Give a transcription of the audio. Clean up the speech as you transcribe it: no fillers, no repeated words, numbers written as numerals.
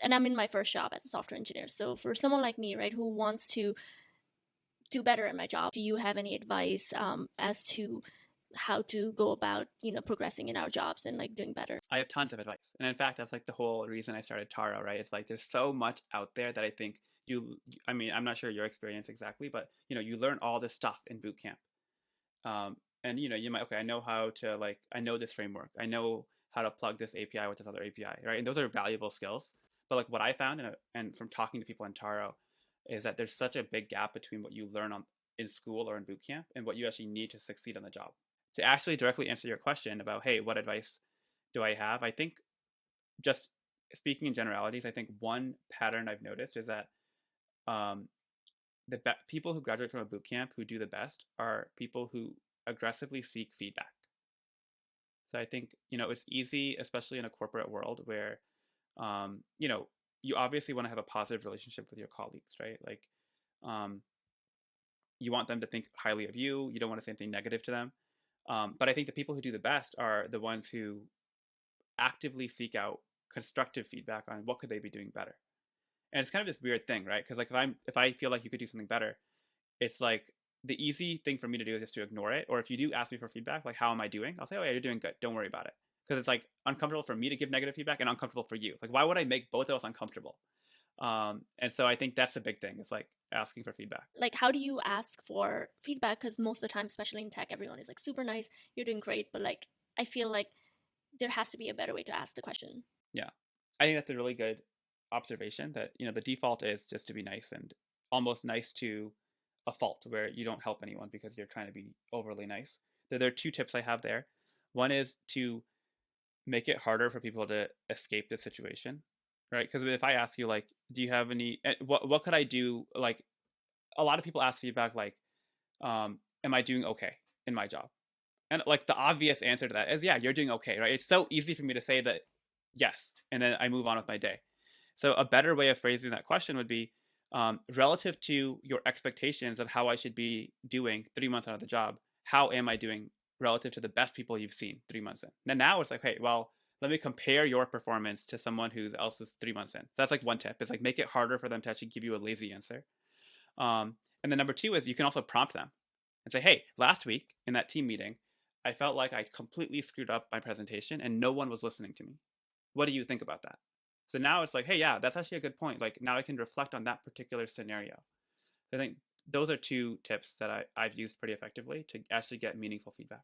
and I'm in my first job as a software engineer. So for someone like me, right, who wants to do better at my job, do you have any advice as to how to go about, progressing in our jobs and like doing better? I have tons of advice. And in fact, that's like the whole reason I started Taro, right? It's like there's so much out there that I think I mean, I'm not sure your experience exactly, but you learn all this stuff in boot camp. And you might, okay, I know how to I know this framework. I know how to plug this API with this other API, right? And those are valuable skills. But like what I found and from talking to people in Taro is that there's such a big gap between what you learn in school or in boot camp and what you actually need to succeed on the job. To actually directly answer your question about, hey, what advice do I have? I think just speaking in generalities, I think one pattern I've noticed is that um, people who graduate from a boot camp who do the best are people who aggressively seek feedback. So I think it's easy, especially in a corporate world where you obviously want to have a positive relationship with your colleagues, right? Like um, you want them to think highly of you. You don't want to say anything negative to them. But I think the people who do the best are the ones who actively seek out constructive feedback on what could they be doing better. And it's kind of this weird thing, right? Because like if I feel like you could do something better, it's like the easy thing for me to do is just to ignore it. Or if you do ask me for feedback, like how am I doing? I'll say, oh yeah, you're doing good. Don't worry about it. Because it's like uncomfortable for me to give negative feedback and uncomfortable for you. Like why would I make both of us uncomfortable? And so I think that's the big thing. It's like asking for feedback. Like, how do you ask for feedback? Because most of the time, especially in tech, everyone is like super nice, you're doing great, but like I feel like there has to be a better way to ask the question. Yeah, I think that's a really good observation. That the default is just to be nice and almost nice to a fault, where you don't help anyone because you're trying to be overly nice. There are two tips I have there. One is to make it harder for people to escape the situation, right? Because if I ask you like, do you have any what could I do? Like a lot of people ask feedback like, am I doing okay in my job? And like the obvious answer to that is, yeah, you're doing okay, right? It's so easy for me to say that yes, and then I move on with my day. So a better way of phrasing that question would be, relative to your expectations of how I should be doing 3 months out of the job, how am I doing relative to the best people you've seen 3 months in? And now it's like, hey, well, let me compare your performance to someone who else is 3 months in. So that's like one tip. It's like make it harder for them to actually give you a lazy answer. And then number two is you can also prompt them and say, hey, last week in that team meeting, I felt like I completely screwed up my presentation and no one was listening to me. What do you think about that? So now it's like, hey, yeah, that's actually a good point. Like now I can reflect on that particular scenario. I think those are two tips that I've used pretty effectively to actually get meaningful feedback.